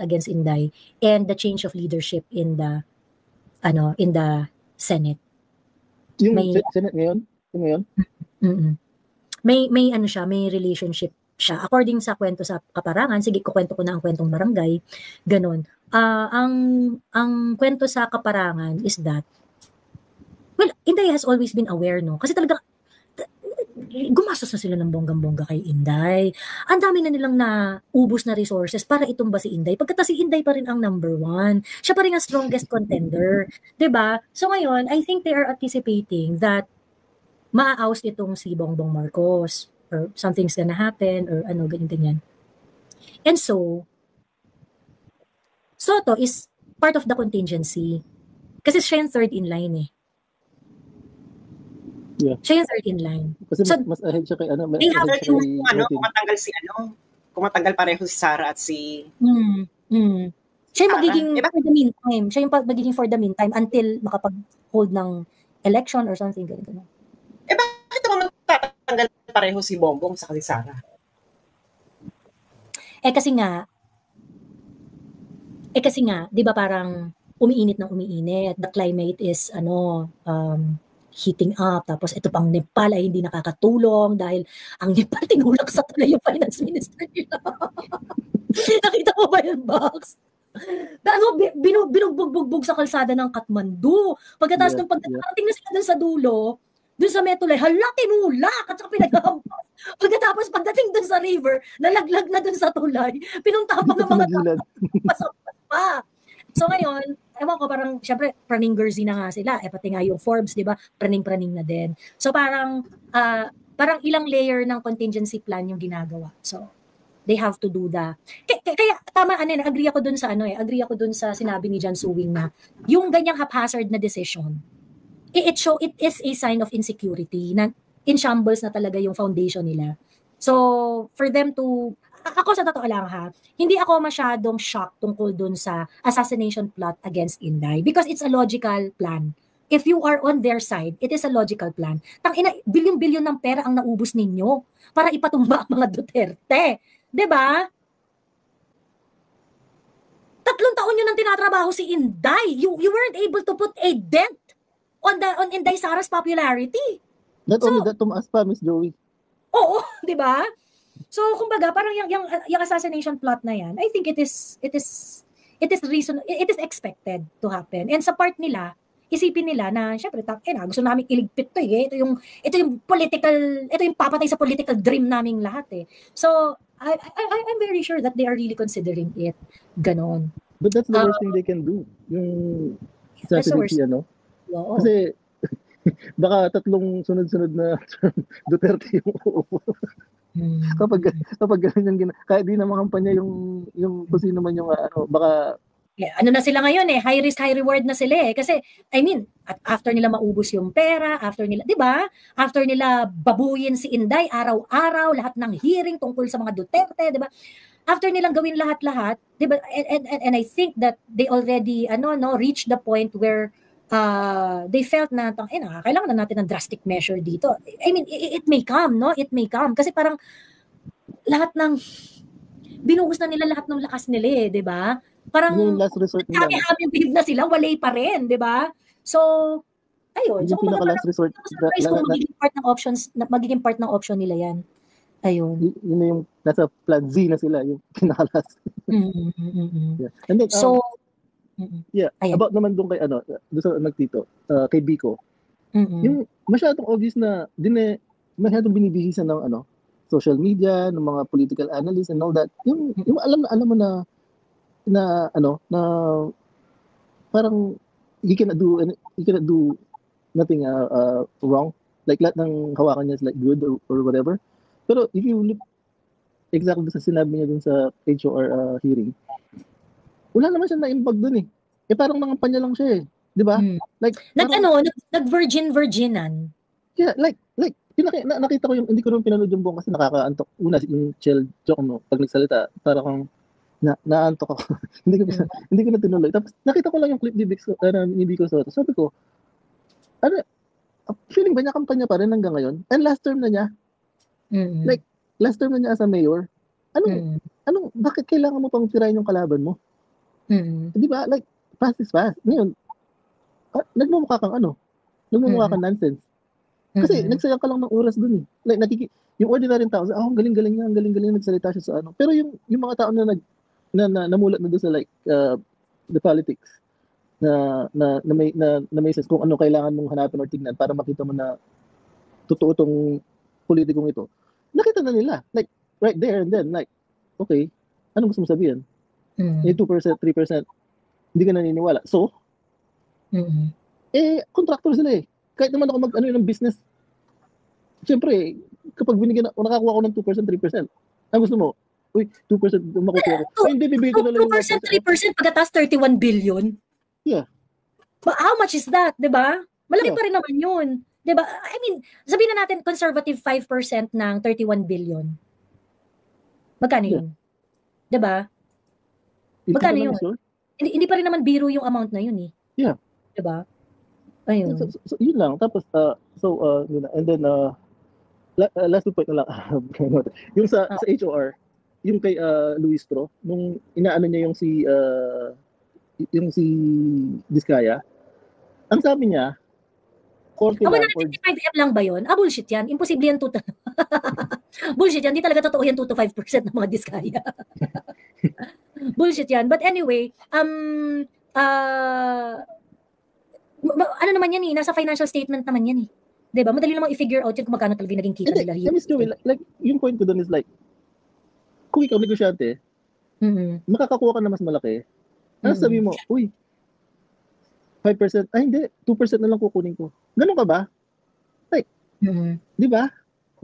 against Inday, and the change of leadership in the Senate. Yung Senate ngayon? May relationship siya. According sa kwento sa Kaparangan, sige, kukwento ko na ang kwentong barangay, ganun. Ang kwento sa Kaparangan is that, well, Inday has always been aware, no? Kasi talaga, gumastos na sila ng bonggang-bongga kay Inday. Ang dami na nilang naubos na resources para itumba si Inday. Pagkatapos si Inday pa rin ang number 1. Siya pa rin ang strongest contender. 'Di ba? So ngayon, I think they are anticipating that maa-oust itong si Bongbong Marcos or something's gonna happen or ganyan. And so, Soto is part of the contingency. Kasi siya yung third in line eh. Yeah. Siya yung third in line. Kasi mas ahead siya kay kumatanggal pareho si Sara at si siya yung magiging for the meantime. Siya yung magiging for the meantime until makapag-hold ng election or something ganito. Bakit naman tatanggal pareho si Bongbong sa si Sara? Kasi nga, 'di ba parang umiinit. The climate is heating up. Tapos ito pang Nepal ay hindi nakakatulong dahil ang Nepal tinulak sa tuloy yung finance minister nila. Nakita mo ba yun, Box? Binugbog sa kalsada ng Kathmandu. Pagkatapos ng pagdating na sila dun sa dulo, dun sa Metulay, tinulak at saka pinaghampas. Pagkatapos pagdating dun sa river, nalaglag na dun sa tulay, pinunta pa ng mga tao pa. So ngayon, ewan ko, parang, syempre, praning-gersy na nga sila. Pati nga yung Forbes, di ba? Praning-praning na din. So parang ilang layer ng contingency plan yung ginagawa. So, they have to do kaya, tama, agree ako dun sa sinabi ni John Suwing na yung ganyang haphazard na decision, it is a sign of insecurity na in shambles na talaga yung foundation nila. So, for them to, ako sa totoo lang hindi ako masyadong shocked tungkol dun sa assassination plot against Inday because it's a logical plan. If you are on their side, it is a logical plan. Tangina, bilyon-bilyon ng pera ang naubos ninyo para ipatumba ang mga Duterte. 'Di ba? 3 taon yun ang tinatrabaho si Inday. You weren't able to put a dent on Inday Sara's popularity. Not only that, tumaas pa, Miss Joey. Oo, 'di ba? So, kumbaga, parang yung assassination plot na yan, I think it is expected to happen. And sa part nila, isipin nila na, syempre, gusto namin iligpit to eh. Ito yung papatay sa political dream naming lahat eh. So, I'm very sure that they are really considering it. Ganon. But that's the worst thing they can do. Yung assassinate Kasi, baka 3 sunod-sunod na Duterte yung uupo. Kapag ganun kahit di na makampanya yung kung sino man yung baka na sila ngayon high risk high reward na sila kasi I mean after nila maubos yung pera, after nila, 'di ba? After nila babuyin si Inday araw-araw, lahat ng hearing tungkol sa mga Duterte, 'di ba? After nilang gawin lahat-lahat, 'di ba? And I think that they already reached the point where they felt na kailangan na natin ng drastic measure dito. I mean, it may come, no? It may come. Kasi parang lahat ng binuhos na nila lahat ng lakas nila 'di ba? Parang last resort nila. Happy believe na sila, walay pa rin, 'di ba? So, ayun. So, last resort. Magiging part ng option nila 'yan. Ayun. Yun yung nasa plan Z na sila, yung kinakalas. Yeah. And then, about naman doon kay doon sa nagtito, kay Biko. Yung masyadong obvious na masyadong binibihisan ng social media, ng mga political analysts and all that. Yung alam mo na parang he cannot do nothing wrong. Like lahat ng hawakan niya is like good or whatever. Pero if you look exactly sa sinabi niya dun sa HOR hearing, wala naman siya na-imbag dun eh. Parang nangampanya lang siya eh. Di ba? Like, nag-virginan. Yeah, like nakita ko yung, hindi ko rin pinanood yung buong kasi nakakaantok. Una, yung Chel joke mo, pag nagsalita, parang naantok ako. hindi ko na tinuloy. Tapos nakita ko lang yung clip ni Vico Soto. Sabi ko, feeling ba niya kampanya pa rin hanggang ngayon? And last term na niya. Like, last term na niya as a mayor. Bakit kailangan mo pang tirahin yung kalaban mo? Di ba? Like, fast is fast. Ngayon, nagmumukha kang nagmumukha kang nonsense. Kasi nagsayang ka lang ng oras dun eh. Like, yung ordinary tao, ang galing-galing niya, nagsalita siya sa Pero yung mga tao na namulat na doon sa like, the politics, na may sense kung ano kailangan mong hanapin or tignan para makita mo na totoo tong politikong ito. Nakita na nila. Like, right there and then, like, okay, anong gusto mo sabihin? 2%, 3%, hindi ka naniniwala. So, contractor sila eh. Kahit naman ako ng business, siyempre, kapag nakakuha ko ng 2%, 3%, ang gusto mo, 2% makukuha ko. Hindi, bibigay ko na lang 2%, 3% pagkatas 31 billion? Yeah. But how much is that, di ba? Malaki pa rin naman yun. Di ba? I mean, sabihin na natin conservative 5% ng 31 billion. Magkano yun? Di ba? Magkano yun? Hindi pa rin naman biro yung amount na yun eh. Yeah. Di ba? Ayun. So, yun lang. Tapos, and then, last point na lang. Yung sa HOR, yung kay Luis Pro, nung inaano niya yung si Diskaya, ang sabi niya, 155M lang ba yun? Bullshit yan. Imposible yan. Bullshit yan. Di talaga totoo yan 2 to 5% ng mga Diskaya. Bullshit yan. But anyway, ano naman yan eh, nasa financial statement naman yan eh. Diba? Madali naman i-figure out yun kung magkano talaga naging kita nila. Like, yung point ko doon is like, kung ikaw negosyante, makakakuha ka na mas malaki. Ano sabi mo, 5%, hindi, 2% na lang kukunin ko. Ganun ka ba? Like, di ba?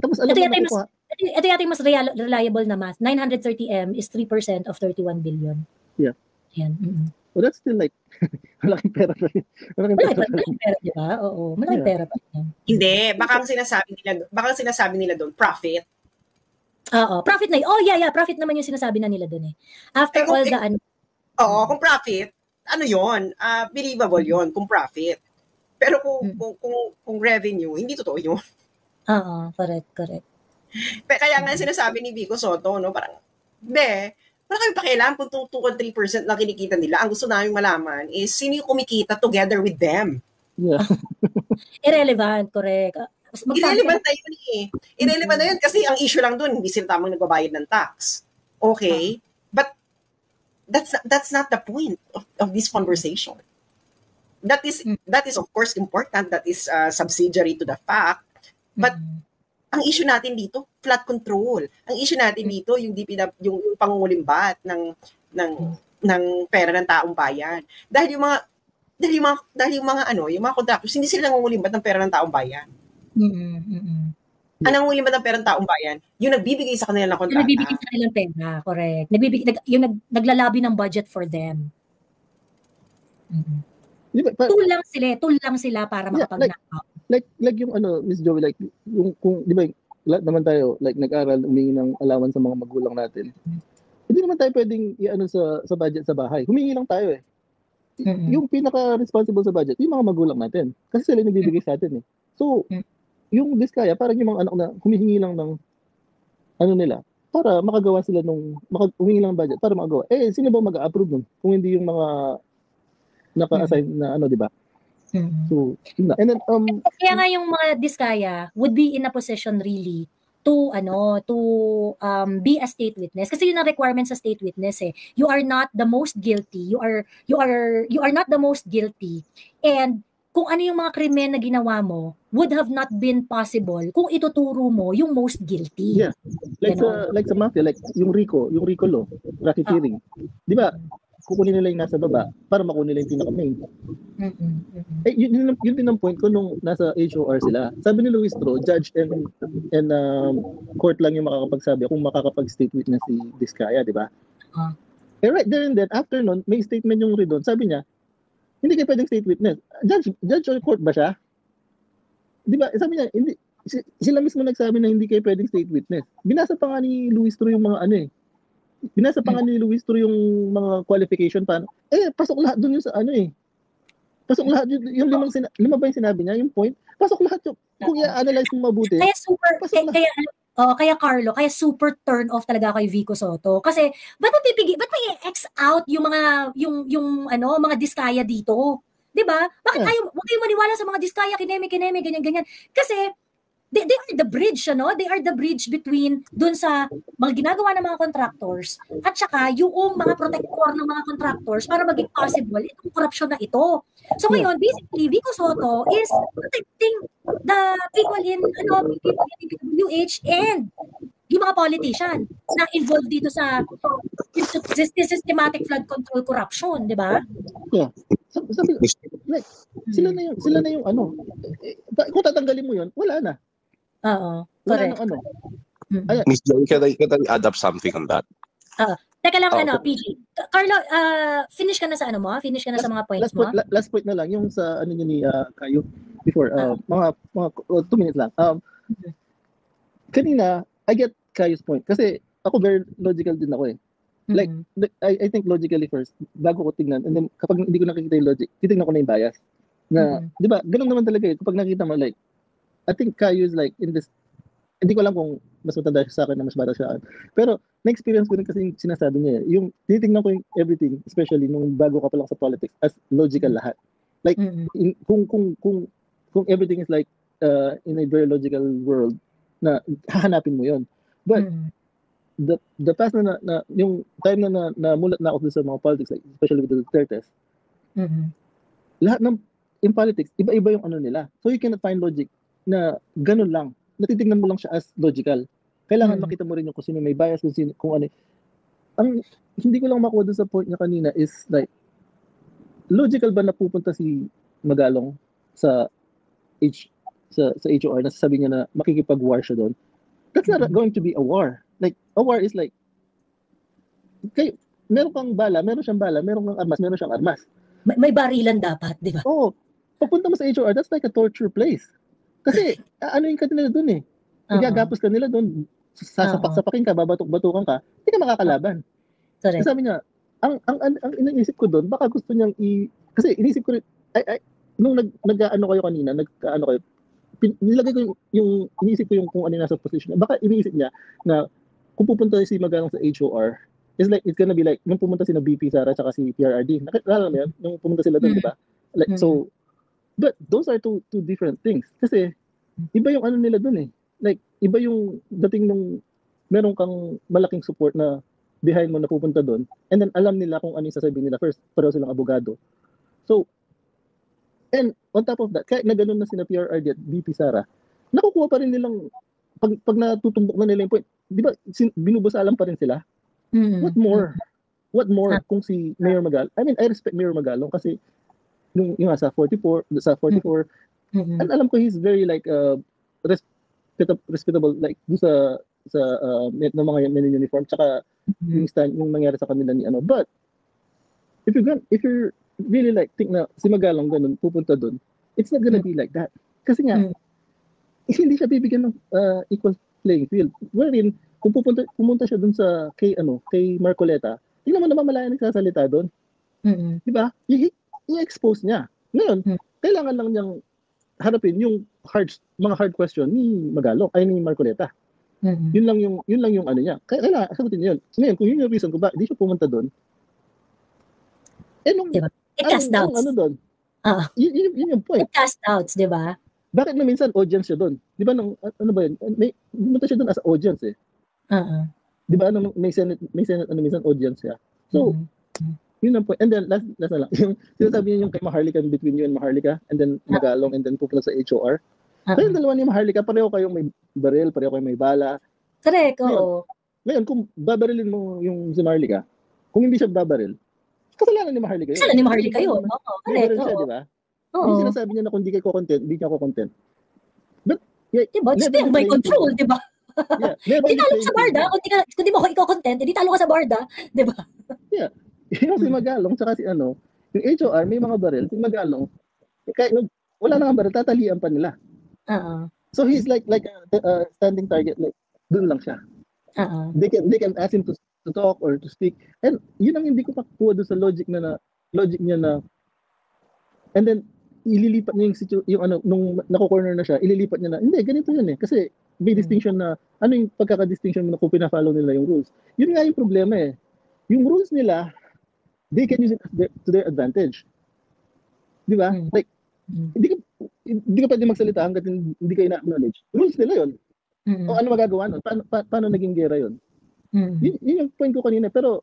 Tapos alam mo na ito yata yung mas reliable na math. 930M is 3% of 31 billion. Yeah. Yan. Well, that's still like, malaking pera pa rin. Malaking pera, di ba? Oo, malaking pera pa rin. Hindi, baka sinasabi nila doon, profit. Oo, profit na yun. Oh, yeah, profit naman yung sinasabi na nila doon eh. After all the... Oo, kung profit, ano yun? Believable yun, kung profit. Pero kung revenue, hindi totoo yun. Oo, correct. Kaya nga sinasabi ni Vico Soto, no, parang, wala kami pakialam kung 2 or 3% lang kinikita nila. Ang gusto namin malaman is sino yung kumikita together with them. Yeah. Irrelevant, correct. Irrelevant na yun eh. Irrelevant na yun kasi ang issue lang dun, hindi sila tamang nagbabayad ng tax. Okay? But that's not the point of this conversation. That is of course important. That is subsidiary to the fact. But ang issue natin dito, flood control. Ang issue natin dito, yung yung pangungulimbat ng pera ng taong bayan. Dahil yung mga contractors, hindi sila nangungulimbat ng pera ng taong bayan. Ang nangungulimbat ng pera ng taong bayan, yung nagbibigay sa kanila ng kontrata. Nagbibigay sa kanilang pera, correct. Yung naglalabi ng budget for them. Tool lang sila para makapag-knock. Like yung Miss Joey, like yung kung di ba lahat naman tayo like nag-aral, humingi ng allowance sa mga magulang natin. Hindi naman tayo pwedeng i-ano sa budget sa bahay. Humingi lang tayo eh. Yung pinaka-responsible sa budget, yung mga magulang natin. Kasi sila nagbibigay sa atin eh. So, yung Diskaya, parang yung mga anak na humihingi lang ng nila para makagawa sila humingi lang ng budget para makagawa. Sino ba mag-a-approve nun? Kung hindi yung mga naka-assign na di ba? So, and then kaya nga yung mga Diskaya would be in a position really to be a state witness kasi yun ang requirement sa state witness eh. You are not the most guilty. You are not the most guilty and kung ano yung mga krimen na ginawa mo would have not been possible kung ituturo mo yung most guilty. Yeah. Like sa mafia, like yung RICO law, racketeering. Di ba? Kukunin nila yung nasa baba para makunin nila yung pinaka-main. Eh, yun din ang point ko nung nasa HOR sila. Sabi ni Luis Tro, judge and court lang yung makakapagsabi kung makakapag-state witness si Vizcaya, di ba? Eh, right there and then, after nun, may statement yung Redon. Sabi niya, hindi kayo pwedeng state witness. Judge or court ba siya? Di ba? Sabi niya, hindi, sila mismo nagsabi na hindi kayo pwedeng state witness. Binasa pa nga ni Luis Tro yung mga Binasa pa nga ni Luis Tro yung mga qualification pa. Pasok lahat dun yung sa Pasok lahat yung lima ba yung sinabi niya, yung point? Pasok lahat yung, kung i-analyze mo mabuti. Kaya Carlo, kaya super turn off talaga kay Vico Soto. Kasi, ba't may X out yung mga diskaya dito? 'Di ba? Bakit huwag kayo maniwala sa mga diskaya, kineme, ganyan. Kasi, they are the bridge, They are the bridge between dun sa mga ginagawa ng mga contractors at saka yung mga protector ng mga contractors para maging possible itong corruption na ito. So ngayon, basically, Vico Soto is protecting the people in PWH and yung mga politician na involved dito sa systematic flood control corruption, di ba? Yeah. Like, sila na yung kung tatanggalin mo yun, wala na. Oo, correct. Miss Joey, can I add up something on that? Teka lang, PG. Carlo, finish ka na sa Finish ka na sa mga points mo? Last point na lang, yung sa niya ni Kayo before, mga 2 minutes lang. Kanina, I get Kayo's point. Kasi ako very logical din ako eh. Like, I think logically first, bago ko tignan, and then kapag hindi ko nakikita yung logic, titignan ko na yung bias. Na, di ba, ganun naman talaga eh. Kapag nakita mo, like, I think Kayo is like, in this, hindi ko alam kung mas matanda siya sa akin na mas bata siya. Pero, na-experience ko rin kasi yung sinasabi niya. Yung, tinitingnan ko yung everything, especially nung bago ka pa lang sa politics, as logical lahat. Like, kung everything is like, in a very logical world, na hahanapin mo yon. But, the past na yung time na mulat na ako sa mga politics, like, especially with the Dutertes, lahat ng, in politics, iba-iba yung nila. So, you cannot find logic na ganun lang. Natitignan mo lang siya as logical. Kailangan makita mo rin yung kung sino may bias, kung ano. Ang hindi ko lang makuha doon sa point niya kanina is like, logical ba na pupunta si Magalong sa HOR na sasabi niya na makikipag-war siya doon? That's not going to be a war. Like, a war is like, meron kang bala, meron siyang bala, meron kang armas, meron siyang armas. May barilan dapat, di ba? Oo. Papunta mo sa HOR, that's like a torture place. Kasi, yung ka nila doon eh. Igagapos ka nila doon. Sapakin ka, babatok-batukan ka, hindi ka makakalaban. Correct. Sabi niya, ang iniisip ko doon, baka gusto niyang kasi iniisip ko rin, nung nag-ano kayo kanina, nilagay ko yung iniisip ko yung kung ano nasa position. Baka iniisip niya na kung pupunta si Magalong sa HOR, it's gonna be like, nung pumunta si na BP Sara at si PRRD, nakilala mo yan? Nung pumunta sila doon, di ba? Like, so, but those are two different things. Kasi, iba yung nila doon eh. Like, iba yung dating nung meron kang malaking support na behind mo na pupunta doon. And then, alam nila kung ano yung sasabihin nila. First, pareho silang abogado. So, and on top of that, kahit na ganun na sina PRRD at BP Sara, nakukuha pa rin nilang, pag natutumbok na nila yung point, di ba, binubusalan pa rin sila? What more? What more kung si Mayor Magalong? I mean, I respect Mayor Magalong kasi yung sa 44, and alam ko he's very like respectable like sa ng mga men in uniform tsaka yung nangyari sa kanila ni but if you're really like think na si Magalong ganun pupunta doon, it's not gonna be like that kasi nga hindi siya bibigyan ng equal playing field wherein kung pumunta siya doon sa kay Marcoleta, tingnan mo naman malaya nagsasalita doon, di ba? I-expose niya. Ngayon, kailangan lang niyang harapin yung mga hard question ni Magalong, ay ni Marcoleta. Yun lang yung ano niya. Kailangan sagutin niya yun. Ngayon, kung yun yung reason kung bakit di siya pumunta doon, diba? It cast doubts. Ano doon? Yun yung point. It cast doubts, di ba? Bakit na minsan audience siya doon? Di ba ano ba yun? Pumunta siya doon as audience eh. Di ba may Senate minsan audience siya. So, Yun ang point. And then, last na lang. Yung sinasabi niya yung kay Maharlika, between you and Maharlika, and then Magalong, and then pupunta sa HOR. So yung dalawa ni Maharlika, pareho kayong may baril, pareho kayong may bala. Correct, oo. Ngayon, kung babarilin mo yung si Maharlika, kung hindi siya babaril, kasalanan ni Maharlika yun. Kasalanan ni Maharlika yun. Oo, correct. Siya, di ba? Oo. Yung sinasabi niya na kung hindi kayo content, hindi niya ako content. But, yeah, diba? Still by control, di ba? Yeah. Hindi talo ka sa barda, kung di mo ikaw content, hindi talo ka sa barda, di ba? Yeah. Yung si Magalong, tsaka si yung HOR, may mga baril, si Magalong, kahit wala na nga baril, tatalian pa nila. So he's like a standing target, like, dun lang siya. They can ask him to talk or to speak. And yun ang hindi ko pakuha doon sa logic niya na, and then, ililipat niya nung nako-corner na siya, ililipat niya na, hindi, ganito yun eh. Kasi may distinction na, ano yung pagkaka-distinction mo na kung pina-follow nila yung rules. Yun nga yung problema eh. Yung rules nila, they can use it to their advantage. Di ba? Like, hindi ka pwede magsalita hanggat hindi ka ina-acknowledge. Rules nila yun. O ano magagawa nun? Paano naging gera yun? Yun yung point ko kanina. Pero,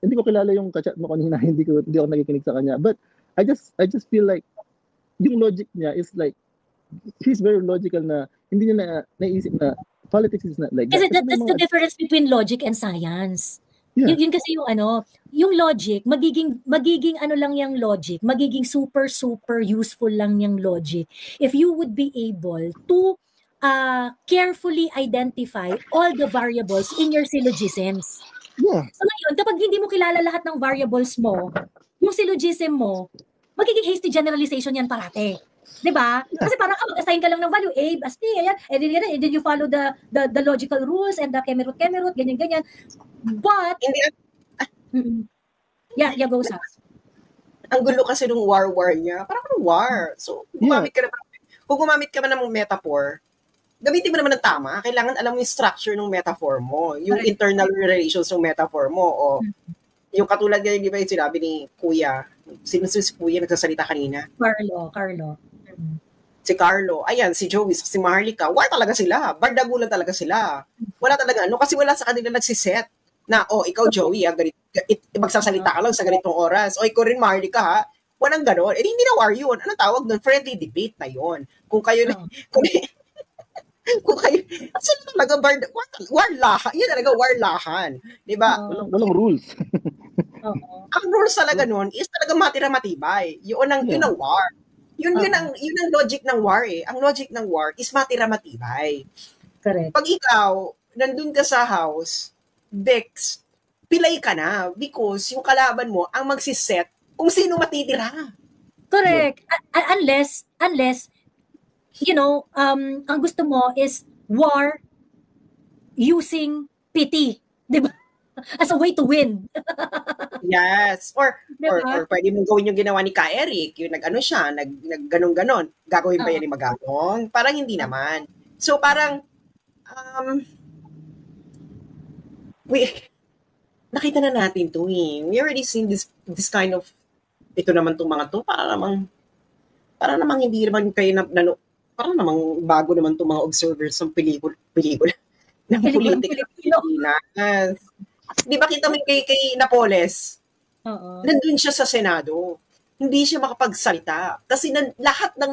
hindi ko kilala yung kachat mo kanina, hindi ako nakikinig sa kanya. But, I just feel like yung logic niya is like he's very logical na hindi niya naisip na politics is not like that. Kasi that's the difference between logic and science. Yeah. Yun kasi yung logic, magiging ano lang yung logic, magiging super useful lang yung logic if you would be able to carefully identify all the variables in your syllogisms. Yeah. So ngayon, kapag hindi mo kilala lahat ng variables mo, yung syllogism mo, magiging hasty generalization yan parate. Diba? Kasi parang mag-assign ka lang ng value, A, as B, ayan, and then you follow the logical rules and the kemerut, ganyan. But, yeah, go sa. Ang gulo kasi nung war niya. Parang war. So, kung gumamit ka man ng metaphor, gamitin mo naman ng tama. Kailangan alam mo yung structure ng metaphor mo, yung internal relations ng metaphor mo, o yung katulad ngayon, di ba yung sinabi ni Kuya, si Kuya nagsasalita kanina? Carlo. Si Carlo, ayan, si Joey, si Maharlika, war talaga sila, bardagulan talaga sila. Wala talaga, kasi wala sa kanila nagsiset na, ikaw Joey, magsasalita ka lang sa ganitong oras, ikaw rin Maharlika ha, walang ganon. Hindi na war yun. Anong tawag doon? Friendly debate na yun. Kung kayo, kung kayo, sila talaga warlahan. Yan talaga warlahan. Diba? Walang rules. Ang rules talaga nun is talaga matira-matibay. Yun ang war. Yun ang logic ng war eh. Ang logic ng war is matira-matibay. Correct. Pag ikaw, nandun ka sa house, Bex, pilay ka na because yung kalaban mo ang magsiset kung sino matitira. Correct. Unless ang gusto mo is war using pity, 'di ba? As a way to win. Yes. Or pwede mong gawin yung ginawa ni Ka Eric, yung nag-ganon-ganon. Gagawin ba yan ni Magalong? Parang hindi naman. So parang nakita na natin to eh. We already seen this kind of ito naman tong mga to para namang hindi naman kayo parang namang bago naman tong mga observers ng pelikula ng politika. Di ba kita mo kay Napoles? Nandun siya sa Senado. Hindi siya makapagsalita kasi lahat ng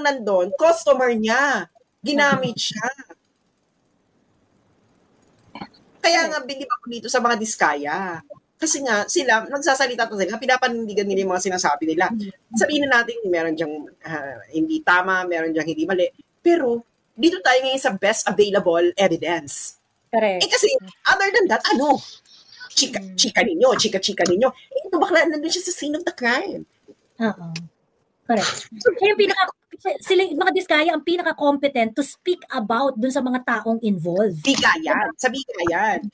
nandun, customer niya. Ginamit siya. Kaya nga bilib ako dito sa mga diskaya. Kasi nga, sila, nagsasalita to sila, pinapanindigan nila yung mga sinasabi nila. Sabihin na natin, meron dyang hindi tama, meron dyang hindi mali. Pero, dito tayo ngayon sa best available evidence. Correct. Kasi, other than that, chika ninyo. Ito bakla, nandun siya sa scene of the crime. Oo. Correct. Sila, mga diskaya, ang pinaka-competent to speak about dun sa mga taong involved. Sabi ka yan.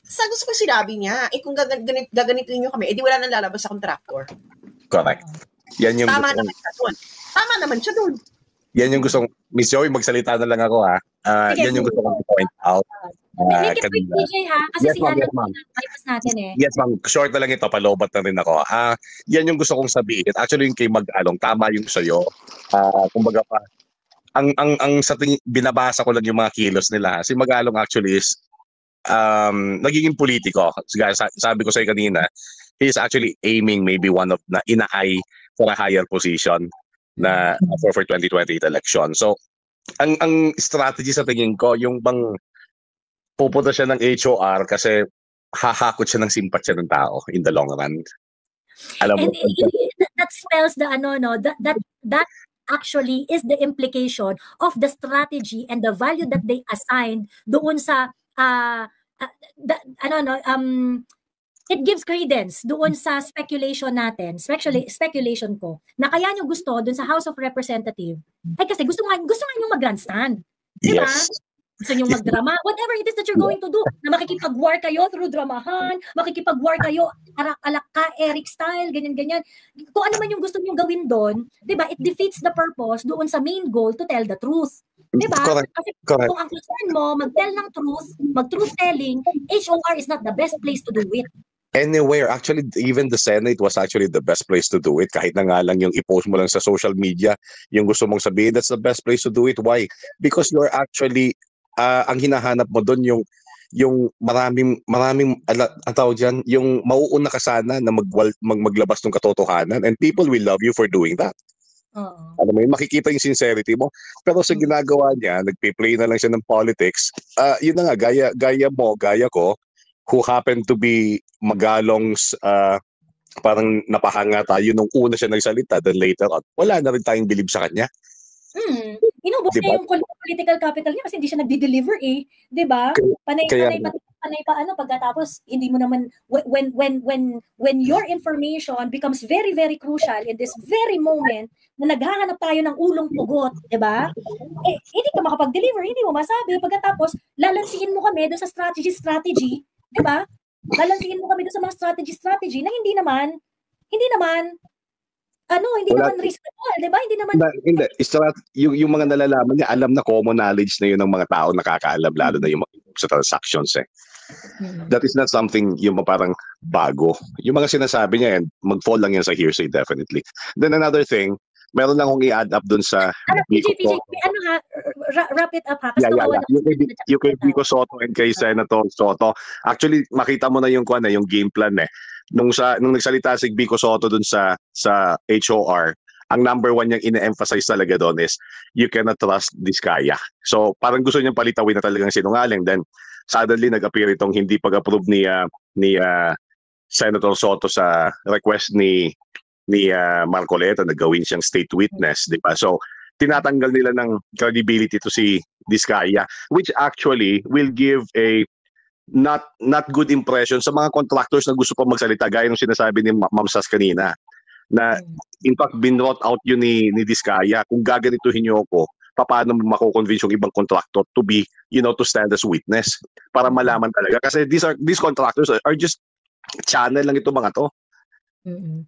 Sa gusto ko sinabi niya, kung gaganitin nyo kami, di wala nang lalabas sa contractor. Correct. Yan yung Tama naman siya dun. Yan yung gustong, Miss Joey, magsalita na lang ako ha. Yan yung gusto kong point out. Make it quick, DJ ha? Kasi yes, ma'am. natin eh. Yes, ma'am. Short na lang ito, palobat na rin ako. Yan yung gusto kong sabihin. Actually, yung kay Magalong, tama yung sa'yo. Kumbaga pa, ang sa binabasa ko lang yung mga kilos nila. Si Magalong actually is nagiging politiko. Sabi ko sa'yo kanina, he is actually aiming maybe one of na ina-eye for a higher position na for 2020 election. So, ang strategy sa tingin ko, yung bang pupunta siya ng HOR kasi hahakot siya ng simpatsya ng tao in the long run. Alam mo, that spells the that actually is the implication of the strategy and the value that they assigned doon sa it gives credence doon sa speculation natin, speculation ko, na kaya nyo gusto doon sa House of Representatives, ay kasi gusto nga nyo mag-grandstand. Diba? yes. Gusto nyo magdrama, whatever it is that you're going to do, na makikipag-war kayo through dramahan, makikipag-war kayo, alak ka, Eric style, ganyan-ganyan. Kung ano man yung gusto nyo gawin doon, diba, it defeats the purpose doon sa main goal to tell the truth. Diba? Correct. Kasi kung ang concern mo, mag-tell ng truth, mag-truth telling, HOR is not the best place to do it. Anywhere. Actually, even the Senate was actually the best place to do it. Kahit na nga lang yung i-post mo lang sa social media, yung gusto mong sabihin, that's the best place to do it. Why? Because you're actually, ang hinahanap mo doon yung maraming ang tawag dyan, yung mauuna ka sana na maglabas ng katotohanan, and people will love you for doing that. Alam mo yun, makikita yung sincerity mo. Pero sa ginagawa niya, nagpe-play na lang siya ng politics. Yun na nga, gaya ko, who happen to be Magalong's parang napahanga tayo nung una siya nagsalita, then later on, wala na rin tayong believe sa kanya. Inubos niya yung political capital niya kasi hindi siya nagde-deliver diba? Panay pa pagkatapos hindi mo naman when your information becomes very very crucial in this very moment na naghahanap tayo ng ulong pugot, diba? Hindi ka makapag-deliver, hindi mo masabi, pagkatapos lalansiin mo kami doon sa strategy, diba? Lalansiin mo kami doon sa mga strategy na hindi naman reasonable, di ba? Hindi naman... Hindi. Yung mga nalalaman niya, alam na common knowledge na yun ng mga tao nakakaalam, lalo na yung sa transactions That is not something yung parang bago. Yung mga sinasabi niya, mag-fall lang yan sa hearsay, definitely. Then another thing, meron lang akong i-add up dun sa... PJ, wrap it up ha? Yung kay Vico Sotto and kay Senator Sotto, actually, makita mo na yung game plan Nung nagsalita si Vico Sotto dun sa HOR, ang number one niyang ina-emphasize talaga doon is you cannot trust Diskaya. So parang gusto niyang palitawin na talagang sinungaling. Then suddenly nag-appear itong hindi pag-approve ni Senator Sotto sa request ni Marcoleta na gawin siyang state witness, di ba? So tinatanggal nila ng credibility to si Diskaya, which actually will give a not good impression sa mga contractors na gusto pa magsalita, gaya ng sinasabi ni Ma'am Sas kanina, na in fact binrought out yun ni Diskaya, kung gaganituhin niyo ako, paano mako-convince yung ibang contractor to be, to stand as witness para malaman talaga, kasi these contractors are just channel lang ito mga to.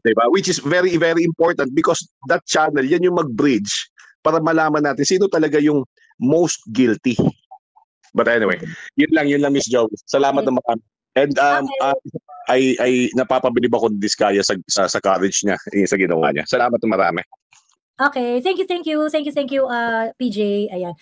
Diba? Which is very very important, because that channel, yan yung mag-bridge para malaman natin sino talaga yung most guilty. But anyway, yun lang Miss Jo. Salamat na marami. And ay napapabilib ako ng Diskaya sa courage niya, sa ginawa niya. Salamat na marami. Okay, thank you PJ. Ayan.